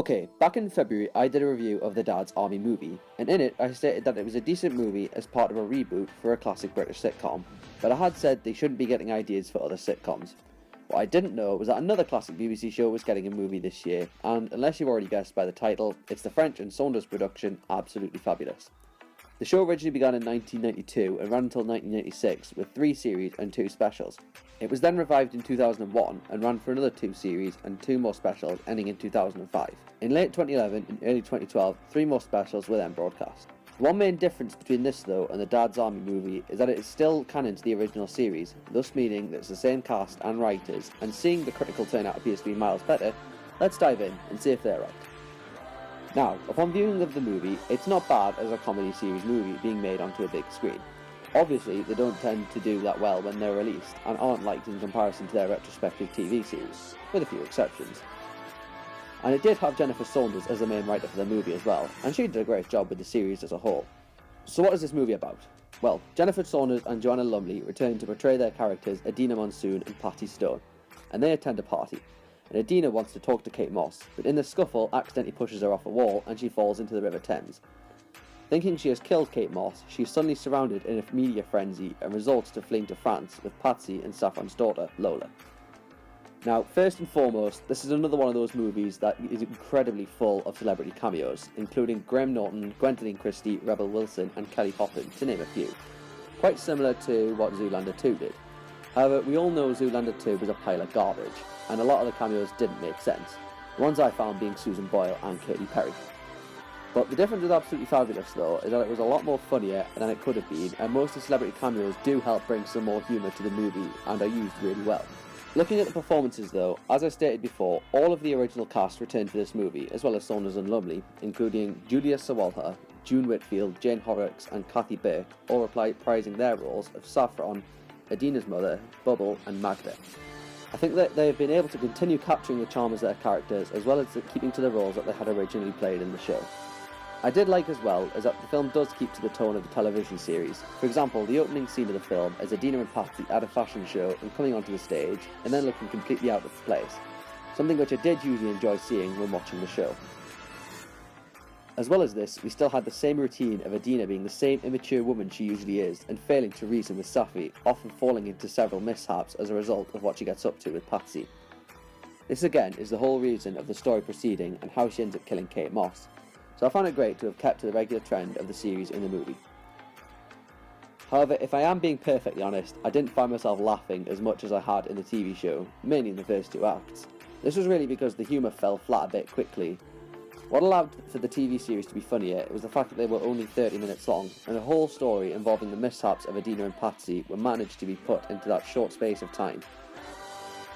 Okay, back in February I did a review of the Dad's Army movie, and in it I stated that it was a decent movie as part of a reboot for a classic British sitcom, but I had said they shouldn't be getting ideas for other sitcoms. What I didn't know was that another classic BBC show was getting a movie this year, and unless you've already guessed by the title, it's the French and Saunders production Absolutely Fabulous. The show originally began in 1992 and ran until 1996 with 3 series and 2 specials. It was then revived in 2001 and ran for another 2 series and 2 more specials ending in 2005. In late 2011 and early 2012, 3 more specials were then broadcast. One main difference between this though and the Dad's Army movie is that it is still canon to the original series, thus meaning that it's the same cast and writers, and seeing the critical turnout appears to be miles better, let's dive in and see if they're right. Now, upon viewing of the movie, it's not bad as a comedy series movie being made onto a big screen. Obviously, they don't tend to do that well when they're released, and aren't liked in comparison to their retrospective TV series, with a few exceptions. And it did have Jennifer Saunders as the main writer for the movie as well, and she did a great job with the series as a whole. So what is this movie about? Well, Jennifer Saunders and Joanna Lumley return to portray their characters Adina Monsoon and Patty Stone, and they attend a party. And Adina wants to talk to Kate Moss, but in the scuffle accidentally pushes her off a wall and she falls into the River Thames. Thinking she has killed Kate Moss, she is suddenly surrounded in a media frenzy and resorts to fleeing to France with Patsy and Saffron's daughter, Lola. Now, first and foremost, this is another one of those movies that is incredibly full of celebrity cameos, including Graham Norton, Gwendoline Christie, Rebel Wilson and Kelly Poppins, to name a few. Quite similar to what Zoolander 2 did. However, we all know Zoolander 2 was a pile of garbage, and a lot of the cameos didn't make sense, the ones I found being Susan Boyle and Katy Perry. But the difference with Absolutely Fabulous though is that it was a lot more funnier than it could have been, and most of the celebrity cameos do help bring some more humour to the movie and are used really well. Looking at the performances though, as I stated before, all of the original cast returned for this movie, as well as Saunders and Lumley, including Julia Sawalha, June Whitfield, Jane Horrocks and Kathy Burke, all reprising their roles of Saffron, Adina's mother, Bubble and Magda. I think that they have been able to continue capturing the charm as their characters, as well as keeping to the roles that they had originally played in the show. I did like as well is that the film does keep to the tone of the television series. For example, the opening scene of the film is Adina and Patsy at a fashion show and coming onto the stage and then looking completely out of place, something which I did usually enjoy seeing when watching the show. As well as this, we still had the same routine of Adina being the same immature woman she usually is and failing to reason with Safi, often falling into several mishaps as a result of what she gets up to with Patsy. This again is the whole reason of the story proceeding and how she ends up killing Kate Moss. So I found it great to have kept to the regular trend of the series in the movie. However, if I am being perfectly honest, I didn't find myself laughing as much as I had in the TV show, mainly in the first 2 acts. This was really because the humour fell flat a bit quickly. What allowed for the TV series to be funnier was the fact that they were only 30 minutes long, and the whole story involving the mishaps of Adina and Patsy were managed to be put into that short space of time.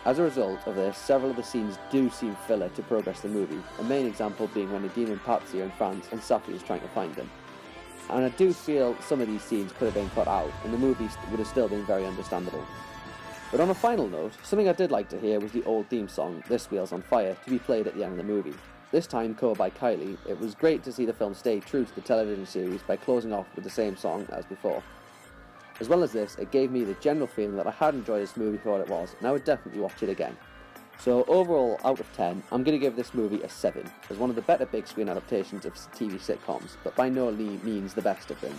As a result of this, several of the scenes do seem filler to progress the movie, a main example being when Adina and Patsy are in France and Safi is trying to find them. And I do feel some of these scenes could have been cut out, and the movie would have still been very understandable. But on a final note, something I did like to hear was the old theme song, This Wheel's on Fire, to be played at the end of the movie. This time covered by Kylie, it was great to see the film stay true to the television series by closing off with the same song as before. As well as this, it gave me the general feeling that I had enjoyed this movie for what it was, and I would definitely watch it again. So overall, out of 10, I'm going to give this movie a 7, as one of the better big screen adaptations of TV sitcoms, but by no means the best of them.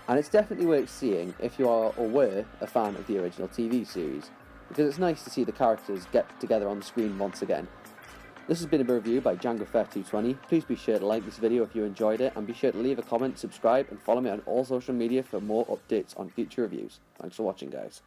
And it's definitely worth seeing if you are or were a fan of the original TV series, because it's nice to see the characters get together on the screen once again. This has been a review by DjangoFair220. Please be sure to like this video if you enjoyed it, and be sure to leave a comment, subscribe, and follow me on all social media for more updates on future reviews. Thanks for watching, guys.